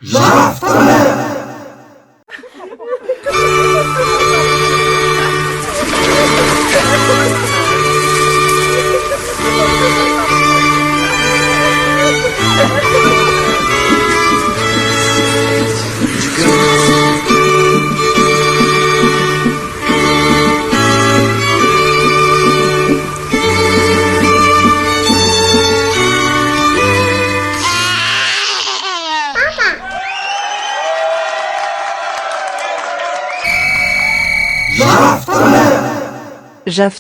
Jave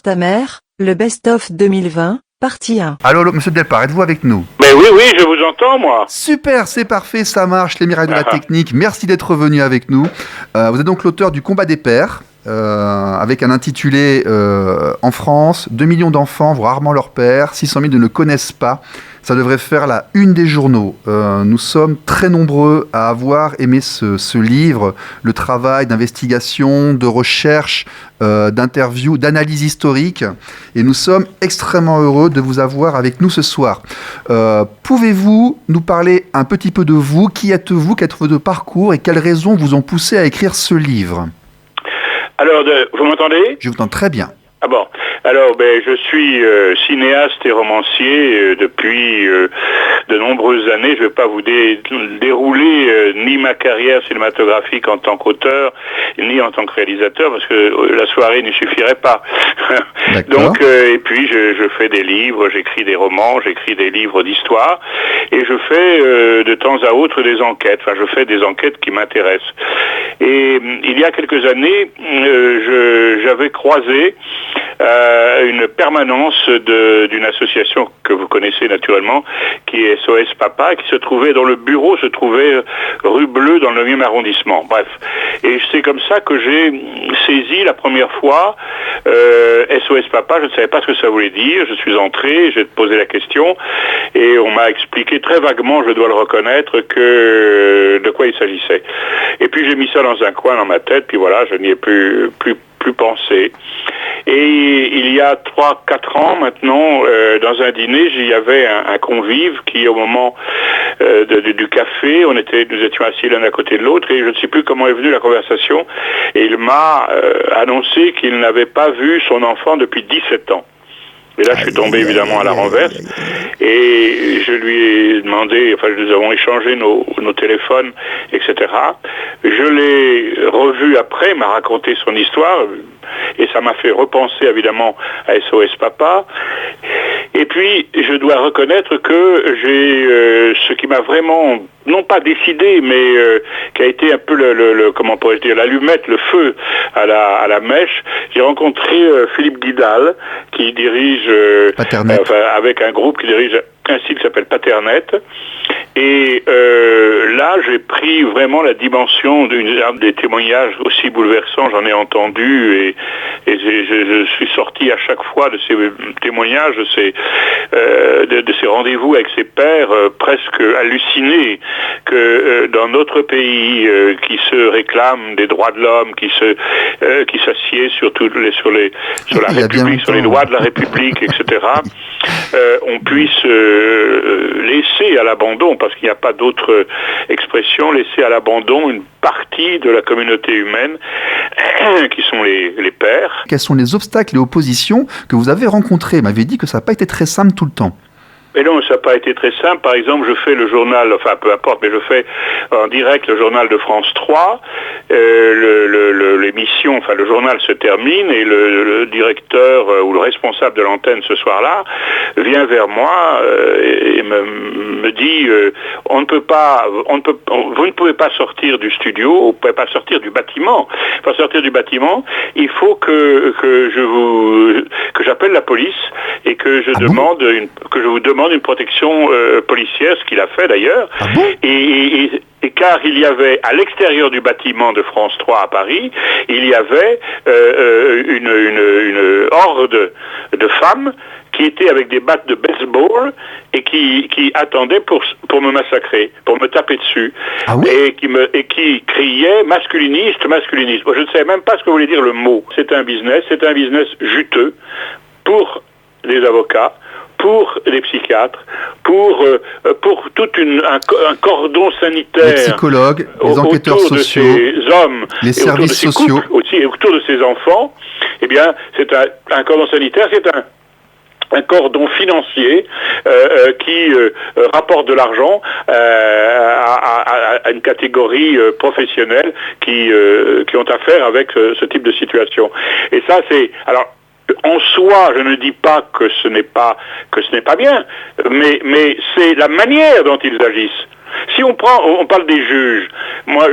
ta mère, le best-of 2020, partie 1. Allô, monsieur Delpar, êtes-vous avec nous? Mais oui, je vous entends, moi. Super, c'est parfait, ça marche, les miracles de la technique. Merci d'être venu avec nous. Vous êtes donc l'auteur du Combat des pères, avec un intitulé En France, 2 millions d'enfants voient rarement leur père, 600 000 ne le connaissent pas. Ça devrait faire la une des journaux. Nous sommes très nombreux à avoir aimé ce livre, le travail d'investigation, de recherche, d'interview, d'analyse historique. Et nous sommes extrêmement heureux de vous avoir avec nous ce soir. Pouvez-vous nous parler un petit peu de vous? Qui êtes-vous? Quel est votre parcours? Et quelles raisons vous ont poussé à écrire ce livre? Alors, vous m'entendez? Je vous entends très bien. Ah bon. Alors, je suis cinéaste et romancier depuis de nombreuses années. Je ne vais pas vous dérouler ni ma carrière cinématographique en tant qu'auteur, ni en tant que réalisateur, parce que la soirée n'y suffirait pas. Donc, et puis je fais des livres, j'écris des romans, j'écris des livres d'histoire, et je fais de temps à autre des enquêtes. Enfin, je fais des enquêtes qui m'intéressent. Et il y a quelques années, j'avais croisé une permanence d'une association que vous connaissez naturellement, qui est SOS Papa, dont le bureau se trouvait rue Bleue dans le 9e arrondissement. Bref. Et c'est comme ça que j'ai saisi la première fois SOS Papa. Je ne savais pas ce que ça voulait dire. Je suis entré, j'ai posé la question, et on m'a expliqué très vaguement, je dois le reconnaître, de quoi il s'agissait. Et puis j'ai mis ça dans un coin dans ma tête, puis voilà, je n'y ai plus pensé. Et il y a 3-4 ans maintenant, dans un dîner, il y avait un convive qui, au moment du café, nous étions assis l'un à côté de l'autre, et je ne sais plus comment est venue la conversation, et il m'a annoncé qu'il n'avait pas vu son enfant depuis 17 ans. Et là, je suis tombé évidemment à la renverse, et je lui ai demandé, nous avons échangé nos téléphones, etc. Je l'ai revu après, il m'a raconté son histoire, et ça m'a fait repenser évidemment à SOS Papa. Et puis, je dois reconnaître que j'ai ce qui m'a vraiment, non pas décidé, mais qui a été un peu comment pourrais-je dire, l'allumette, le feu à la mèche. J'ai rencontré Philippe Guidal, qui dirige, avec un groupe qui dirige un site qui s'appelle Paternet. Et là, j'ai pris vraiment la dimension des témoignages aussi bouleversants, j'en ai entendu, et je suis sorti à chaque fois de ces témoignages, de ces rendez-vous avec ces pères, presque hallucinés que dans notre pays qui se réclame des droits de l'homme, qui s'assied sur la République, sur les lois de la République, etc., on puisse laisser à l'abandon, parce qu'il n'y a pas d'autre expression, laisser à l'abandon une partie de la communauté humaine qui sont les pères. Quels sont les obstacles et oppositions que vous avez rencontrés? Vous m'avez dit que ça n'a pas été très simple tout le temps. Mais non, ça n'a pas été très simple. Par exemple, je fais le journal, peu importe, mais je fais en direct le journal de France 3. L'émission, le journal se termine, et le directeur ou le responsable de l'antenne ce soir-là vient vers moi et me dit vous ne pouvez pas sortir du studio, vous ne pouvez pas sortir du bâtiment. Pour sortir du bâtiment, il faut que j'appelle la police et que je vous demande une protection policière, ce qu'il a fait d'ailleurs. Ah bon? Et car il y avait à l'extérieur du bâtiment de France 3 à Paris, il y avait une horde de femmes qui étaient avec des battes de baseball et qui attendaient pour me massacrer, pour me taper dessus. Ah oui? Et qui criaient masculiniste. Moi, je ne savais même pas ce que voulait dire le mot. C'est un business juteux pour les avocats, pour les psychiatres, pour tout un cordon sanitaire. Les psychologues, les enquêteurs sociaux, de ces hommes, les services sociaux, aussi, et autour de ces enfants. Eh bien, c'est un cordon sanitaire, c'est un cordon financier qui rapporte de l'argent à une catégorie professionnelle qui ont affaire avec ce type de situation. Et ça, c'est... Alors, en soi, je ne dis pas que ce n'est pas bien, mais c'est la manière dont ils agissent. Si on parle des juges, moi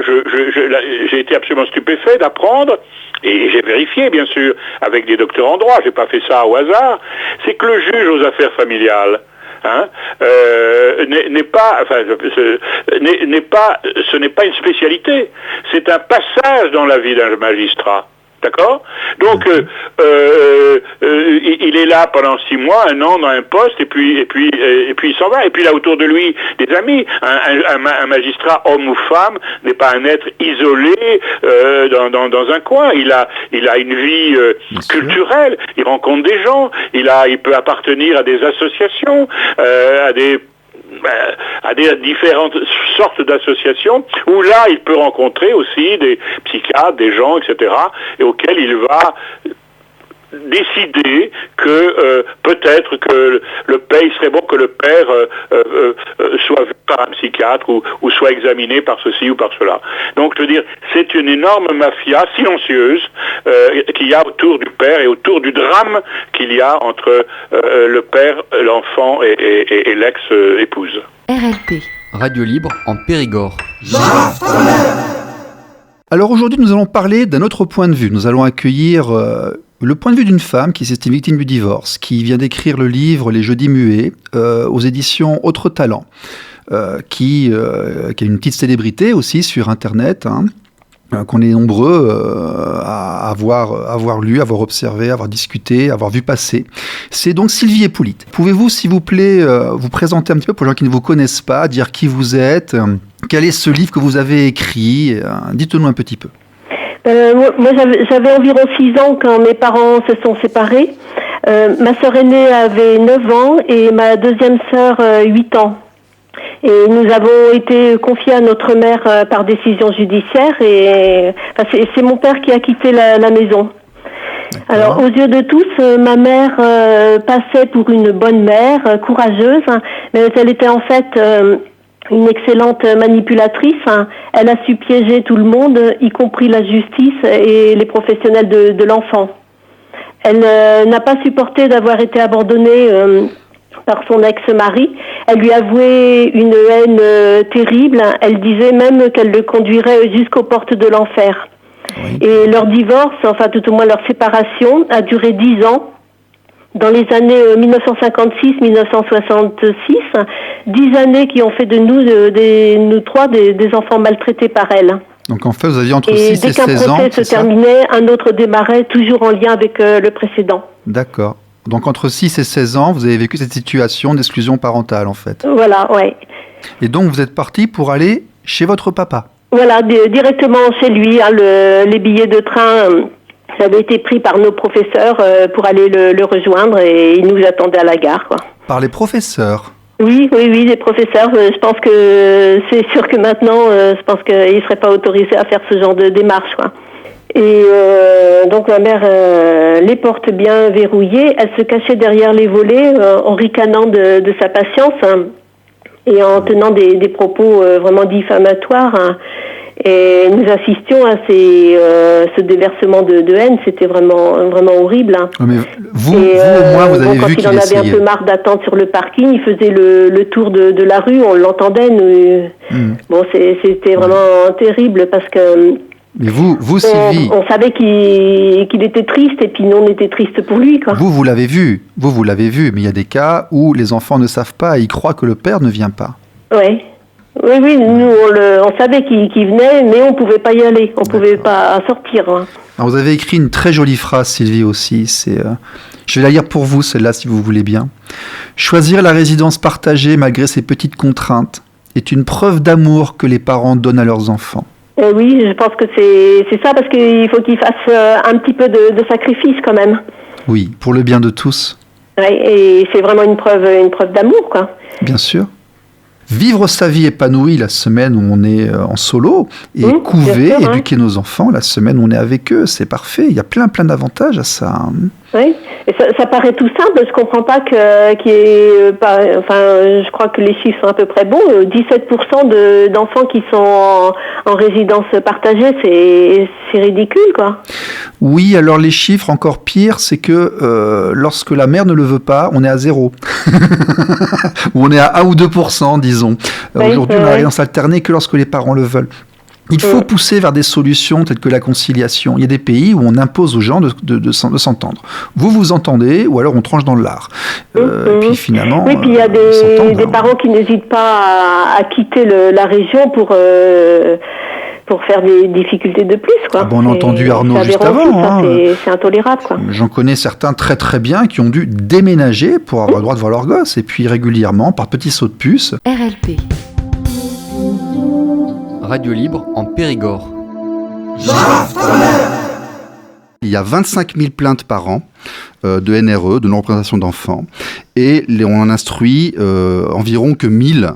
j'ai été absolument stupéfait d'apprendre, et j'ai vérifié bien sûr avec des docteurs en droit, j'ai pas fait ça au hasard, c'est que le juge aux affaires familiales ce n'est pas une spécialité, c'est un passage dans la vie d'un magistrat. D'accord ? Donc, il est là pendant 6 mois, 1 an dans un poste, et puis il s'en va. Et puis il a autour de lui des amis. Un magistrat, homme ou femme, n'est pas un être isolé dans un coin. Il a une vie culturelle. Il rencontre des gens. Il peut appartenir à des associations, à des différentes sortes d'associations où là il peut rencontrer aussi des psychiatres, des gens, etc. et auxquels il va décider que peut-être que le père, il serait bon que le père soit vu par un psychiatre ou soit examiné par ceci ou par cela. Donc je veux dire, c'est une énorme mafia silencieuse qu'il y a autour du père et autour du drame qu'il y a entre le père, l'enfant et l'ex-épouse. RLP. Radio Libre en Périgord. Alors aujourd'hui, nous allons parler d'un autre point de vue. Nous allons accueillir le point de vue d'une femme qui s'estime victime du divorce, qui vient d'écrire le livre Les Jeudis muets aux éditions Autre Talent, qui a une petite célébrité aussi sur Internet, qu'on est nombreux à avoir lu, à avoir observé, à avoir discuté, à avoir vu passer. C'est donc Sylvie Eppoulite. Pouvez-vous, s'il vous plaît, vous présenter un petit peu pour les gens qui ne vous connaissent pas, dire qui vous êtes, quel est ce livre que vous avez écrit, dites-nous un petit peu. Moi, j'avais environ 6 ans quand mes parents se sont séparés. Ma sœur aînée avait 9 ans et ma deuxième sœur 8 ans. Et nous avons été confiés à notre mère par décision judiciaire et c'est mon père qui a quitté la maison. D'accord. Alors, aux yeux de tous, ma mère passait pour une bonne mère, courageuse, mais elle était en fait une excellente manipulatrice. Elle a su piéger tout le monde, y compris la justice et les professionnels de l'enfant. Elle n'a pas supporté d'avoir été abandonnée par son ex-mari. Elle lui avouait une haine terrible. Elle disait même qu'elle le conduirait jusqu'aux portes de l'enfer. Oui. Et leur divorce, enfin tout au moins leur séparation, a duré 10 ans. Dans les années 1956-1966, 10 années qui ont fait de nous trois des enfants maltraités par elle. Donc en fait, vous aviez entre 6 et 16 ans. Et dès qu'un procès se terminait, un autre démarrait, toujours en lien avec le précédent. D'accord. Donc entre 6 et 16 ans, vous avez vécu cette situation d'exclusion parentale en fait. Voilà, ouais. Et donc vous êtes parti pour aller chez votre papa. Voilà, directement chez lui. Les billets de train avaient été pris par nos professeurs pour aller le rejoindre et il nous attendait à la gare, quoi. Par les professeurs? Oui, les professeurs. Je pense que c'est sûr que maintenant, je pense qu'ils ne seraient pas autorisés à faire ce genre de démarche, quoi. Et donc ma mère les portes bien verrouillées, elle se cachait derrière les volets en ricanant de sa patience et en tenant des propos vraiment diffamatoires. Et nous assistions à ce déversement de haine, c'était vraiment horrible. Mais vous au moins, vous avez vu qu'il essayait. Quand il en avait un peu marre d'attendre sur le parking, il faisait le tour de la rue, on l'entendait. Bon, c'était vraiment terrible parce que... Mais vous Sylvie... On savait qu'il était triste et puis nous, on était triste pour lui, quoi. Vous l'avez vu, mais il y a des cas où les enfants ne savent pas et ils croient que le père ne vient pas. Oui, nous, on savait qu'il venait, mais on ne pouvait pas y aller, on ne pouvait pas sortir. Hein. Alors, vous avez écrit une très jolie phrase, Sylvie, aussi. Je vais la lire pour vous, celle-là, si vous voulez bien. « Choisir la résidence partagée malgré ses petites contraintes est une preuve d'amour que les parents donnent à leurs enfants. » Oui, je pense que c'est ça, parce qu'il faut qu'ils fassent un petit peu de sacrifice quand même. Oui, pour le bien de tous. Ouais, et c'est vraiment une preuve d'amour, quoi. Bien sûr. Vivre sa vie épanouie la semaine où on est en solo et couver, bien sûr, éduquer nos enfants la semaine où on est avec eux, c'est parfait. Il y a plein d'avantages à ça. Hein. Oui, et ça paraît tout simple. Je comprends pas je crois que les chiffres sont à peu près bons. 17% d'enfants qui sont en résidence partagée, c'est ridicule, quoi. Oui, alors les chiffres encore pire, c'est que lorsque la mère ne le veut pas, on est à 0. Ou on est à 1 ou 2%, disons. Aujourd'hui, on a la résidence alternée que lorsque les parents le veulent. Il faut pousser vers des solutions telles que la conciliation. Il y a des pays où on impose aux gens de s'entendre. Vous vous entendez, ou alors on tranche dans le lard. Et puis finalement... Oui, puis il y a des parents qui n'hésitent pas à quitter la région pour faire des difficultés de plus, quoi. Ah bon, on a entendu Arnaud juste avant. C'est intolérable, quoi. J'en connais certains très bien qui ont dû déménager pour avoir le droit de voir leur gosse. Et puis régulièrement, par petits sauts de puce... RLP. Radio libre en Périgord. Il y a 25 000 plaintes par an de NRE, de non-représentation d'enfants, et on en instruit environ que 1000,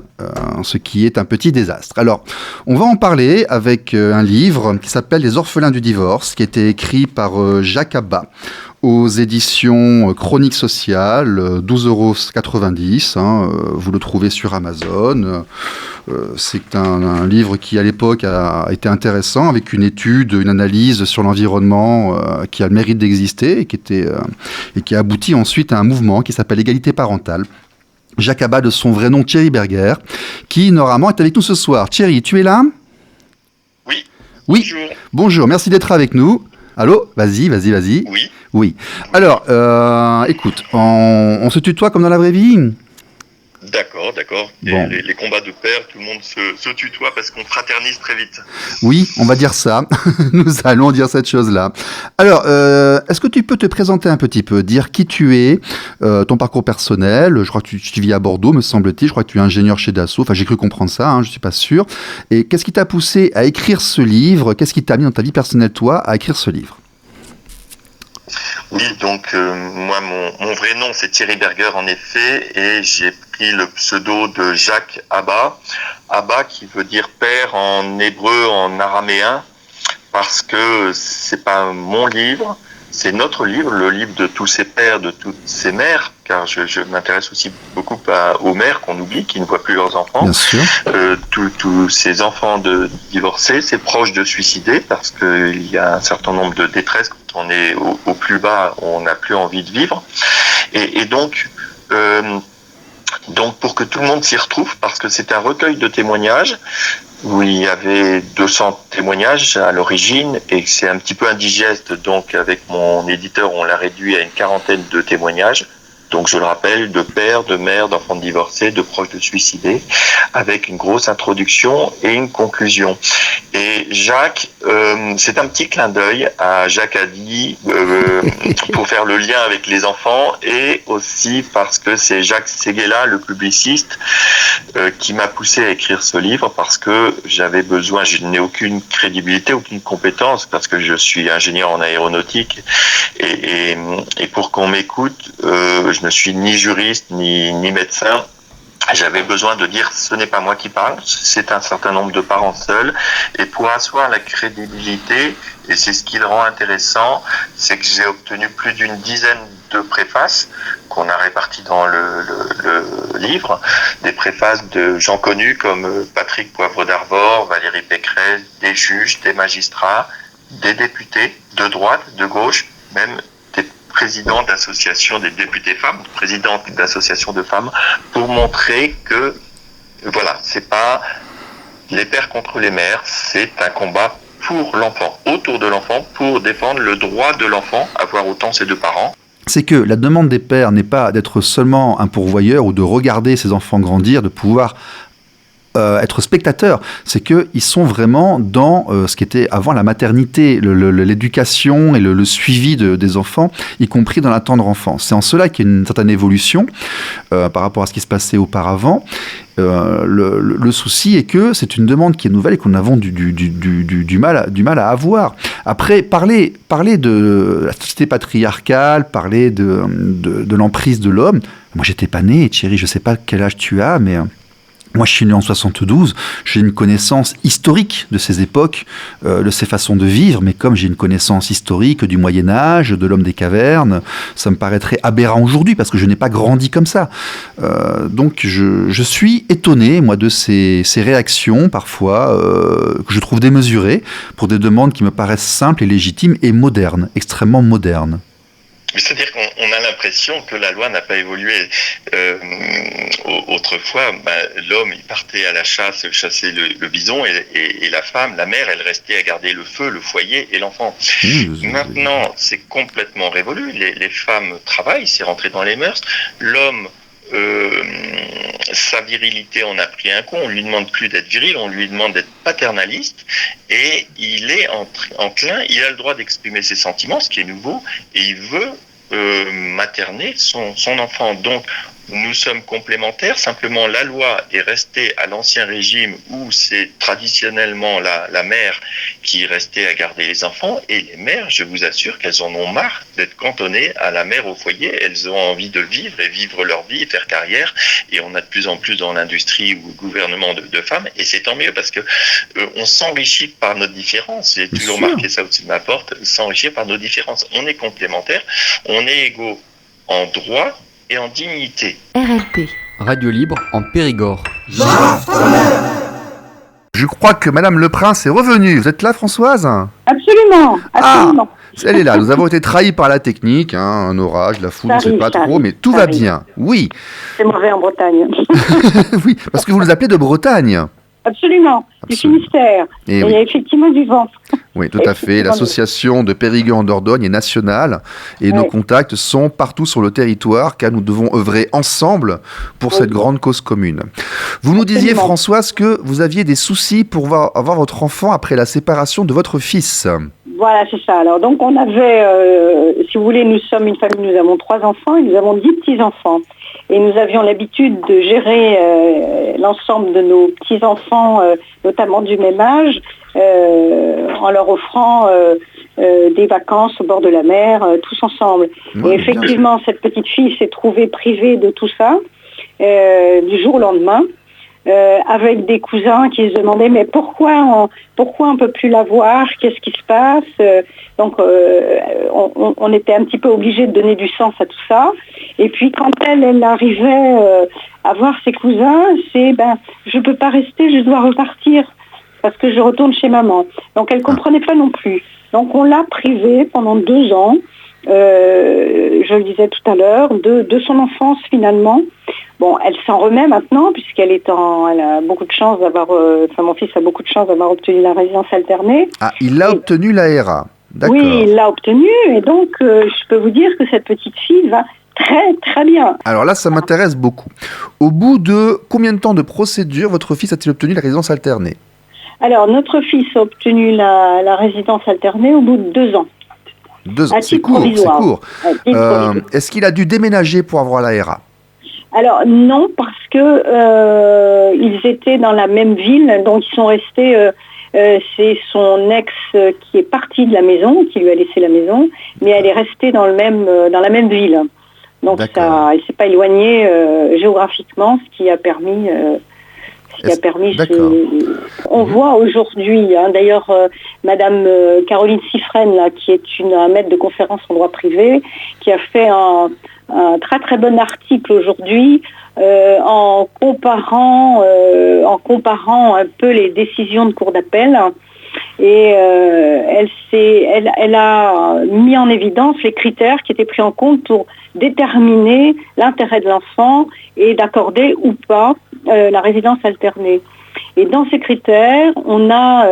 ce qui est un petit désastre. Alors, on va en parler avec un livre qui s'appelle « Les orphelins du divorce », qui a été écrit par Jacques Abba aux éditions Chroniques Sociales, 12,90 €. Vous le trouvez sur Amazon. C'est un livre qui, à l'époque, a été intéressant, avec une étude, une analyse sur l'environnement qui a le mérite d'exister et qui a abouti ensuite à un mouvement qui s'appelle Égalité parentale. Jacques Abba, de son vrai nom Thierry Berger, qui, normalement, est avec nous ce soir. Thierry, tu es là ? Oui. Oui. Bonjour. Bonjour, merci d'être avec nous. Allô ? Vas-y. Oui. Oui. Alors, écoute, on se tutoie comme dans la vraie vie ? D'accord. Et Bon. les combats de père, tout le monde se tutoie parce qu'on fraternise très vite. Oui, on va dire ça. Nous allons dire cette chose-là. Alors, est-ce que tu peux te présenter un petit peu, dire qui tu es, ton parcours personnel ? Je crois que tu vis à Bordeaux, me semble-t-il. Je crois que tu es ingénieur chez Dassault. Enfin, j'ai cru comprendre ça, je ne suis pas sûr. Et qu'est-ce qui t'a poussé à écrire ce livre ? Qu'est-ce qui t'a mis dans ta vie personnelle, toi, à écrire ce livre ? Oui, donc moi, mon vrai nom, c'est Thierry Berger, en effet, et j'ai pris le pseudo de Jacques Abba. Abba, qui veut dire père en hébreu, en araméen, parce que c'est pas mon livre, c'est notre livre, le livre de tous ces pères, de toutes ces mères, car je m'intéresse aussi beaucoup aux mères qu'on oublie, qui ne voient plus leurs enfants. Bien sûr. Tous ces enfants de divorcés, ces proches de suicider, parce qu'il y a un certain nombre de détresses quand on est au plus bas, on n'a plus envie de vivre. Et donc, pour que tout le monde s'y retrouve, parce que c'est un recueil de témoignages, où il y avait 200 témoignages à l'origine, et c'est un petit peu indigeste, donc avec mon éditeur, on l'a réduit à une 40aine de témoignages. Donc je le rappelle, de pères, de mères, d'enfants divorcés, de proches de suicidés, avec une grosse introduction et une conclusion. Et Jacques, c'est un petit clin d'œil à Jacques Addy pour faire le lien avec les enfants, et aussi parce que c'est Jacques Séguéla, le publiciste, qui m'a poussé à écrire ce livre, parce que j'avais besoin, je n'ai aucune crédibilité, aucune compétence, parce que je suis ingénieur en aéronautique, et pour qu'on m'écoute, je ne suis ni juriste ni médecin. J'avais besoin de dire ce n'est pas moi qui parle, c'est un certain nombre de parents seuls, et pour asseoir la crédibilité, et c'est ce qui le rend intéressant, c'est que j'ai obtenu plus d'une dizaine de préfaces qu'on a réparties dans le livre, des préfaces de gens connus comme Patrick Poivre d'Arvor, Valérie Pécresse, des juges, des magistrats, des députés de droite, de gauche, même des présidents d'associations, des députés femmes, présidentes d'associations de femmes, pour montrer que, voilà, c'est pas les pères contre les mères, c'est un combat pour l'enfant, autour de l'enfant, pour défendre le droit de l'enfant à voir autant ses deux parents. C'est que la demande des pères n'est pas d'être seulement un pourvoyeur ou de regarder ses enfants grandir, de pouvoir être spectateurs, c'est qu'ils sont vraiment dans ce qui était avant la maternité, l'éducation et le suivi des enfants, y compris dans la tendre enfance. C'est en cela qu'il y a une certaine évolution par rapport à ce qui se passait auparavant. Le souci est que c'est une demande qui est nouvelle et qu'on a du mal à avoir. Après, parler de la société patriarcale, parler de l'emprise de l'homme. Moi, j'étais pas né, Thierry, je sais pas quel âge tu as, mais moi, je suis né en 72, j'ai une connaissance historique de ces époques, de ces façons de vivre, mais comme j'ai une connaissance historique du Moyen-Âge, de l'homme des cavernes, ça me paraîtrait aberrant aujourd'hui, parce que je n'ai pas grandi comme ça. Donc, je suis étonné, moi, de ces réactions, parfois, que je trouve démesurées, pour des demandes qui me paraissent simples et légitimes, et modernes, extrêmement modernes. C'est-à-dire qu'on a l'impression que la loi n'a pas évolué. Autrefois, l'homme, il partait à la chasse, chasser le bison, et la femme, la mère, elle restait à garder le feu, le foyer et l'enfant. Maintenant, c'est complètement révolu. Les femmes travaillent, c'est rentré dans les mœurs. L'homme, sa virilité en a pris un coup, on lui demande plus d'être viril, on lui demande d'être paternaliste, et il est enclin, il a le droit d'exprimer ses sentiments, ce qui est nouveau, et il veut materner son enfant. Donc nous sommes complémentaires, simplement la loi est restée à l'ancien régime où c'est traditionnellement la mère qui restait à garder les enfants, et les mères, je vous assure qu'elles en ont marre d'être cantonnées à la mère au foyer. Elles ont envie de vivre et vivre leur vie et faire carrière, et on a de plus en plus dans l'industrie ou le gouvernement de femmes, et c'est tant mieux parce que on s'enrichit par nos différences. J'ai toujours marqué ça au-dessus de ma porte, s'enrichir par nos différences. On est complémentaires, on est égaux en droit et en dignité. RLP. Radio libre en Périgord. Je crois que Madame Le Prince est revenue. Vous êtes là, Françoise ? Absolument. Ah, elle est là. Nous avons été trahis par la technique, un orage, la foudre, on ne sait pas trop, mais tout va bien. Oui. C'est mauvais en Bretagne. Oui, parce que vous nous appelez de Bretagne. Absolument. Du Finistère. Et il y a effectivement du vent. Oui, tout à fait. L'association de Périgord en Dordogne est nationale et nos contacts sont partout sur le territoire, car nous devons œuvrer ensemble pour cette grande cause commune. Vous nous disiez, Françoise, que vous aviez des soucis pour avoir votre enfant après la séparation de votre fils. Voilà, c'est ça. Alors donc on avait, si vous voulez, nous sommes une famille, nous avons 3 enfants et nous avons 10 petits-enfants. Et nous avions l'habitude de gérer l'ensemble de nos petits-enfants, notamment du même âge, en leur offrant des vacances au bord de la mer, tous ensemble. Et effectivement, cette petite fille s'est trouvée privée de tout ça du jour au lendemain. Avec des cousins qui se demandaient mais pourquoi on peut plus la voir, qu'est-ce qui se passe, donc on était un petit peu obligé de donner du sens à tout ça. Et puis quand elle arrivait à voir ses cousins, c'est je peux pas rester, je dois repartir parce que je retourne chez maman. Donc elle comprenait pas non plus. Donc on l'a privée pendant 2 ans. Je le disais tout à l'heure, de son enfance finalement. Bon, elle s'en remet maintenant puisqu'elle a beaucoup de chance d'avoir, mon fils a beaucoup de chance d'avoir obtenu la résidence alternée. Ah, il a obtenu l'AERA. D'accord. Oui, il l'a obtenu et donc je peux vous dire que cette petite fille va très très bien. Alors là, ça m'intéresse beaucoup. Au bout de combien de temps de procédure votre fils a-t-il obtenu la résidence alternée ? Alors notre fils a obtenu la résidence alternée au bout de 2 ans. 2 ans, c'est court. Est-ce qu'il a dû déménager pour avoir l'AERA ? Alors non, parce que ils étaient dans la même ville, donc ils sont restés. C'est son ex qui est parti de la maison, qui lui a laissé la maison, mais elle est restée dans la même ville. Donc ça, elle s'est pas éloignée géographiquement, ce qui a permis. On voit aujourd'hui, d'ailleurs, Madame Caroline Siffren, là, qui est un maître de conférence en droit privé, qui a fait un très très bon article aujourd'hui en comparant un peu les décisions de cour d'appel. Et elle a mis en évidence les critères qui étaient pris en compte pour déterminer l'intérêt de l'enfant et d'accorder ou pas la résidence alternée. Et dans ces critères, on a,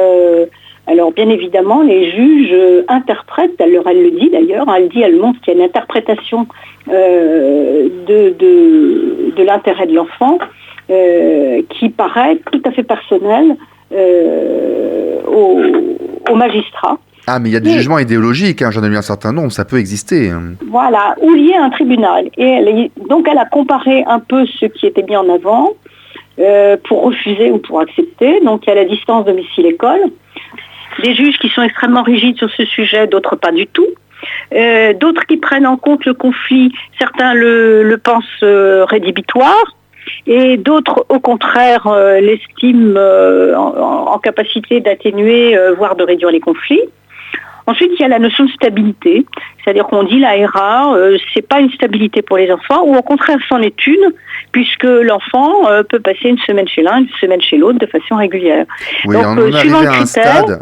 alors bien évidemment, les juges interprètent, elle le dit d'ailleurs, elle montre qu'il y a une interprétation de l'intérêt de l'enfant qui paraît tout à fait personnelle au magistrat. Ah, mais il y a des jugements idéologiques, j'en ai vu un certain nombre, ça peut exister. Voilà, ou lié à un tribunal. Et donc elle a comparé un peu ce qui était mis en avant pour refuser ou pour accepter. Donc il y a la distance domicile-école. des juges qui sont extrêmement rigides sur ce sujet, d'autres pas du tout. D'autres qui prennent en compte le conflit, certains le pensent rédhibitoire, et d'autres, au contraire, l'estiment en capacité d'atténuer, voire de réduire les conflits. Ensuite, il y a la notion de stabilité, c'est-à-dire qu'on dit l'ARA, c'est pas une stabilité pour les enfants, ou au contraire, c'en est une, puisque l'enfant peut passer une semaine chez l'un, une semaine chez l'autre de façon régulière. Oui, donc,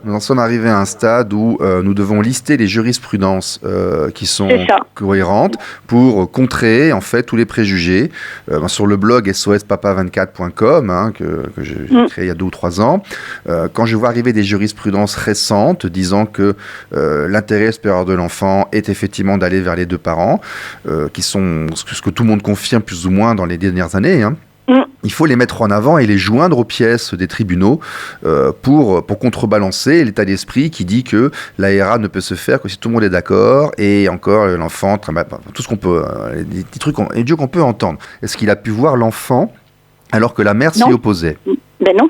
nous en sommes arrivés à un stade où nous devons lister les jurisprudences qui sont cohérentes pour contrer en fait tous les préjugés. Sur le blog sospapa24.com que j'ai créé il y a 2 ou 3 ans, quand je vois arriver des jurisprudences récentes disant que l'intérêt supérieur de l'enfant est effectivement d'aller vers les 2 parents, qui sont ce que tout le monde confirme plus ou moins dans les dernières années, il faut les mettre en avant et les joindre aux pièces des tribunaux pour contrebalancer l'état d'esprit qui dit que l'ARA ne peut se faire que si tout le monde est d'accord, et encore l'enfant, tout ce qu'on peut, des petits trucs idiots qu'on peut entendre. Est-ce qu'il a pu voir l'enfant alors que la mère s'y opposait? Ben non.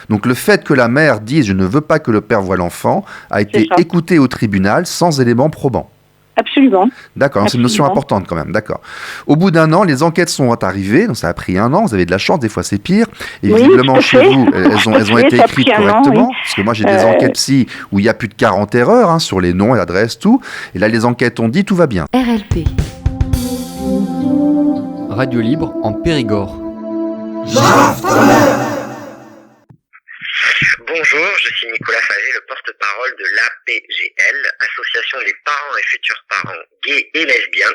Donc le fait que la mère dise « je ne veux pas que le père voie l'enfant » a été écouté au tribunal sans éléments probants. Absolument. D'accord, c'est une notion importante quand même, d'accord. Au bout d'1 an, les enquêtes sont arrivées, donc ça a pris 1 an, vous avez de la chance, des fois c'est pire, et visiblement chez vous, elles ont été écrites correctement, parce que moi j'ai des enquêtes psy où il y a plus de 40 erreurs, sur les noms et l'adresse, tout, et là les enquêtes ont dit tout va bien. RLP. Radio Libre en Périgord. Bonjour, je suis Nicolas Fagé, le porte-parole de l'APGL, Association des parents et futurs parents gays et lesbiens.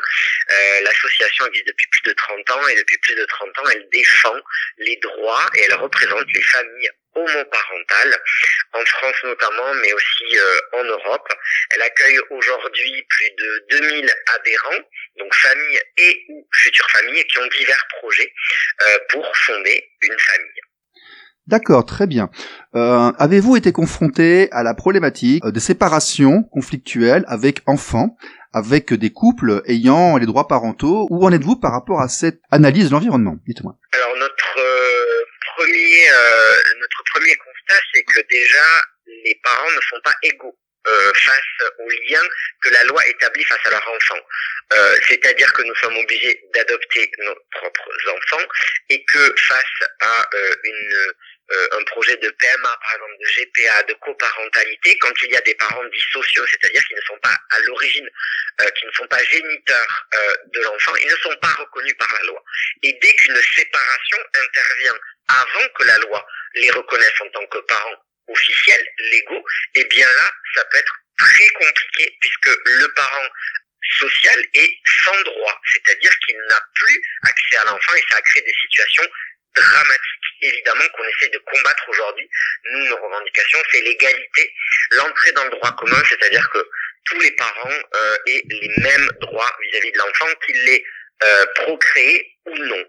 L'association existe depuis plus de 30 ans, et depuis plus de 30 ans, elle défend les droits et elle représente les familles homoparentales, en France notamment, mais aussi en Europe. Elle accueille aujourd'hui plus de 2000 adhérents, donc familles et ou futures familles, qui ont divers projets pour fonder une famille. D'accord, très bien. Avez-vous été confronté à la problématique des séparations conflictuelles avec enfants, avec des couples ayant les droits parentaux? Où en êtes-vous par rapport à cette analyse de l'environnement? Dites-moi. Alors notre premier constat, c'est que déjà les parents ne sont pas égaux face aux liens que la loi établit face à leurs enfants. C'est-à-dire que nous sommes obligés d'adopter nos propres enfants, et que face à un projet de PMA, par exemple, de GPA, de coparentalité, quand il y a des parents dits sociaux, c'est-à-dire qui ne sont pas à l'origine, qui ne sont pas géniteurs de l'enfant, ils ne sont pas reconnus par la loi. Et dès qu'une séparation intervient avant que la loi les reconnaisse en tant que parents officiels, légaux, eh bien là, ça peut être très compliqué, puisque le parent social est sans droit, c'est-à-dire qu'il n'a plus accès à l'enfant, et ça a créé des situations dramatiques, évidemment, qu'on essaie de combattre aujourd'hui. Nous, nos revendications, c'est l'égalité, l'entrée dans le droit commun, c'est-à-dire que tous les parents aient les mêmes droits vis-à-vis de l'enfant, qu'ils l'aient procréé ou non.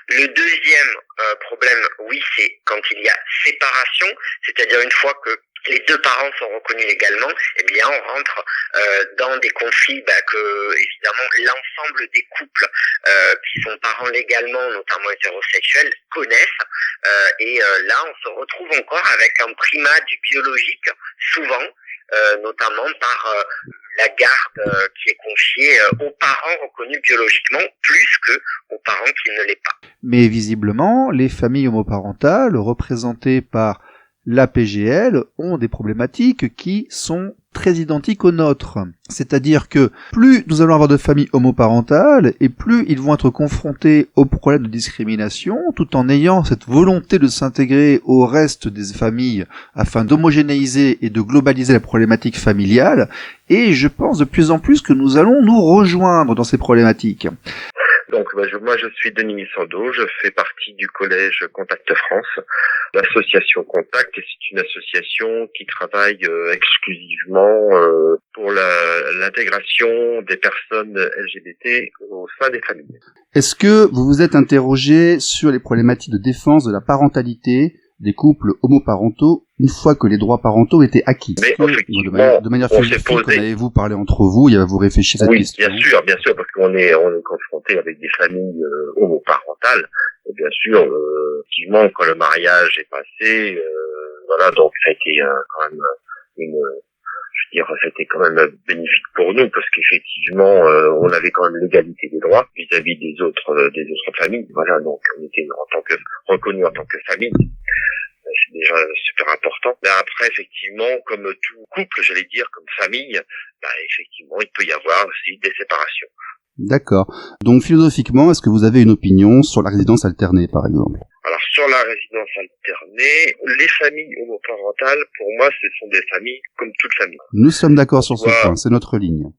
Le deuxième problème, oui, c'est quand il y a séparation, c'est-à-dire une fois que les 2 parents sont reconnus légalement, eh bien on rentre dans des conflits que évidemment l'ensemble des couples qui sont parents légalement, notamment hétérosexuels, connaissent, et là on se retrouve encore avec un primat du biologique, souvent, notamment par la garde qui est confiée aux parents reconnus biologiquement plus que aux parents qui ne l'est pas. Mais visiblement, les familles homoparentales représentées par l'APGL ont des problématiques qui sont très identiques aux nôtres. C'est-à-dire que plus nous allons avoir de familles homoparentales, et plus ils vont être confrontés aux problèmes de discrimination, tout en ayant cette volonté de s'intégrer au reste des familles afin d'homogénéiser et de globaliser la problématique familiale. Et je pense de plus en plus que nous allons nous rejoindre dans ces problématiques. Donc moi je suis Denis Missando, je fais partie du collège Contact France. L'association Contact, c'est une association qui travaille exclusivement pour l'intégration des personnes LGBT au sein des familles. Est-ce que vous vous êtes interrogé sur les problématiques de défense de la parentalité des couples homoparentaux une fois que les droits parentaux étaient acquis? Mais effectivement, de manière philosophique, avez-vous parlé entre vous, vous réfléchi à cette question? Oui, bien sûr, parce qu'on est confronté avec des familles homoparentales. Et bien sûr, effectivement, quand le mariage est passé, Voilà, donc ça a été quand même c'était quand même bénéfique pour nous parce qu'effectivement, on avait quand même l'égalité des droits vis-à-vis des autres familles. Voilà, donc on était reconnus en tant que famille. C'est déjà super important. Mais après, effectivement, comme tout couple, j'allais dire, comme famille, effectivement, il peut y avoir aussi des séparations. D'accord. Donc, philosophiquement, est-ce que vous avez une opinion sur la résidence alternée, par exemple? Alors, sur la résidence alternée, les familles homoparentales, pour moi, ce sont des familles comme toute famille. Nous sommes d'accord sur ce point, c'est notre ligne.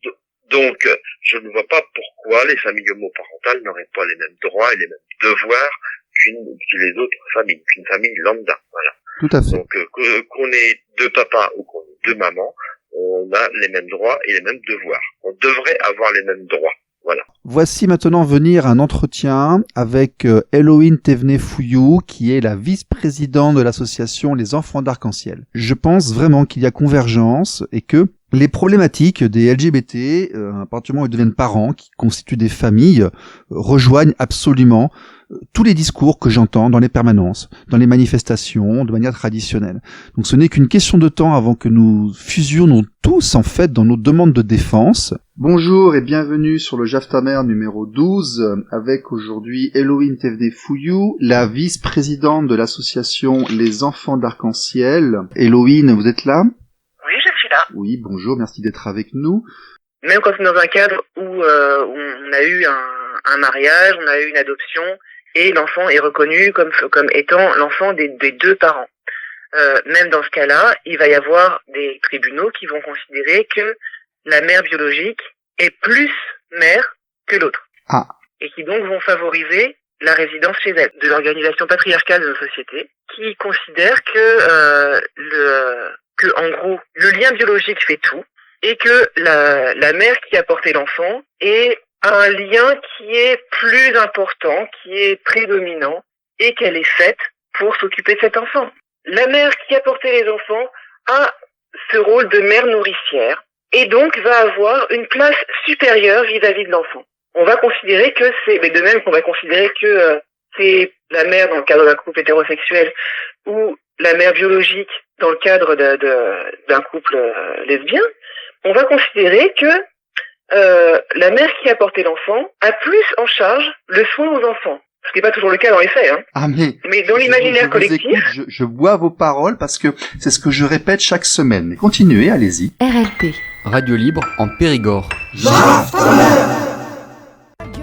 Donc, je ne vois pas pourquoi les familles homoparentales n'auraient pas les mêmes droits et les mêmes devoirs que les autres familles, qu'une famille lambda. Voilà. Tout à fait. Donc, qu'on ait deux papas ou qu'on ait deux mamans, on a les mêmes droits et les mêmes devoirs. On devrait avoir les mêmes droits. Voilà. Voici maintenant venir un entretien avec Héloïne Thévenet-Fouillou, qui est la vice-présidente de l'association Les Enfants d'Arc-en-Ciel. Je pense vraiment qu'il y a convergence et que les problématiques des LGBT, à partir du moment où ils deviennent parents, qui constituent des familles, rejoignent absolument tous les discours que j'entends dans les permanences, dans les manifestations, de manière traditionnelle. Donc ce n'est qu'une question de temps avant que nous fusionnons tous, en fait, dans nos demandes de défense. Bonjour et bienvenue sur le JAFTAMER numéro 12, avec aujourd'hui Héloïne Thévenet-Fouillou, la vice-présidente de l'association Les Enfants d'Arc-en-Ciel. Héloïne, vous êtes là ? Oui, je suis là. Oui, bonjour, merci d'être avec nous. Même quand on est dans un cadre où on a eu un mariage, on a eu une adoption, et l'enfant est reconnu comme étant l'enfant des deux parents. Même dans ce cas-là, il va y avoir des tribunaux qui vont considérer que la mère biologique est plus mère que l'autre. Ah. Et qui donc vont favoriser la résidence chez elle. De l'organisation patriarcale de nos sociétés, qui considère que en gros, le lien biologique fait tout, et que la mère qui a porté l'enfant est un lien qui est plus important, qui est prédominant, et qu'elle est faite pour s'occuper de cet enfant. La mère qui a porté les enfants a ce rôle de mère nourricière, et donc va avoir une place supérieure vis-à-vis de l'enfant. On va considérer que mais de même qu'on va considérer que c'est la mère dans le cadre d'un couple hétérosexuel, ou la mère biologique dans le cadre d'un couple lesbien, on va considérer que la mère qui a porté l'enfant a plus en charge le soin aux enfants. Ce qui n'est pas toujours le cas dans les faits. Hein. Ah mais dans l'imaginaire collectif... Je bois vos paroles parce que c'est ce que je répète chaque semaine. Mais continuez, allez-y. RLP. Radio libre en Périgord.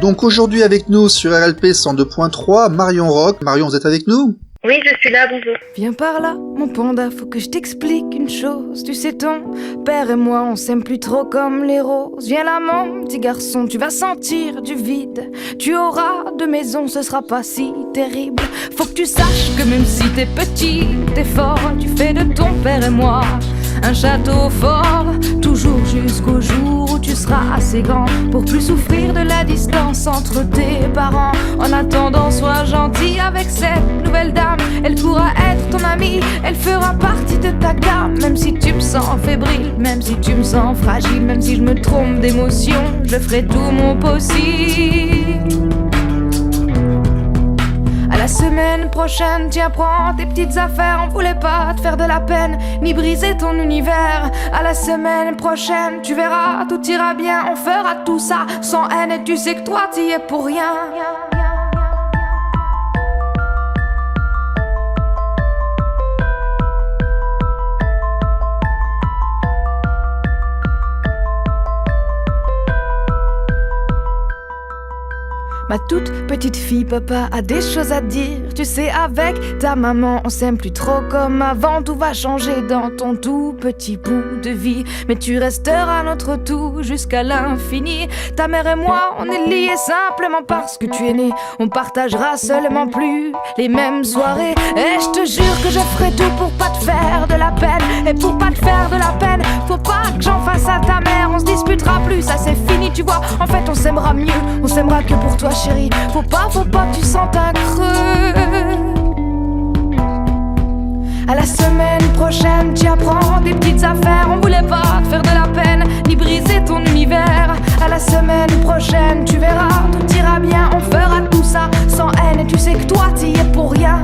Donc aujourd'hui avec nous sur RLP 102.3, Marion Rock. Marion, vous êtes avec nous ? Oui, je suis là, bonjour. Viens par là, mon panda, faut que je t'explique une chose. Tu sais, ton père et moi, on s'aime plus trop comme les roses. Viens là, mon petit garçon, tu vas sentir du vide. Tu auras deux maisons, ce sera pas si terrible. Faut que tu saches que même si t'es petit, t'es fort. Tu fais de ton père et moi un château fort, toujours jusqu'au jour où tu seras assez grand pour plus souffrir de la distance entre tes parents. En attendant, sois gentil avec cette nouvelle dame. Elle pourra être ton amie, elle fera partie de ta gamme. Même si tu me sens fébrile, même si tu me sens fragile, même si je me trompe d'émotion, je ferai tout mon possible. La semaine prochaine, tiens, prends tes petites affaires. On voulait pas te faire de la peine, ni briser ton univers. À la semaine prochaine, tu verras, tout ira bien. On fera tout ça sans haine et tu sais que toi, t'y es pour rien. Ma toute petite fille, papa a des choses à dire. Tu sais, avec ta maman, on s'aime plus trop comme avant. Tout va changer dans ton tout petit bout de vie, mais tu resteras notre tout jusqu'à l'infini. Ta mère et moi, on est liés simplement parce que tu es né. On partagera seulement plus les mêmes soirées. Et je te jure que je ferai tout pour pas te faire de la peine. Et pour pas te faire de la peine, faut pas que j'en fasse à ta mère. On se disputera plus, ça c'est fini, tu vois. En fait, on s'aimera mieux, on s'aimera que pour toi, chérie. Faut pas que tu sentes un creux. À la semaine prochaine, tu apprends des petites affaires. On voulait pas te faire de la peine, ni briser ton univers. À la semaine prochaine, tu verras, tout ira bien. On fera tout ça sans haine et tu sais que toi, t'y es pour rien.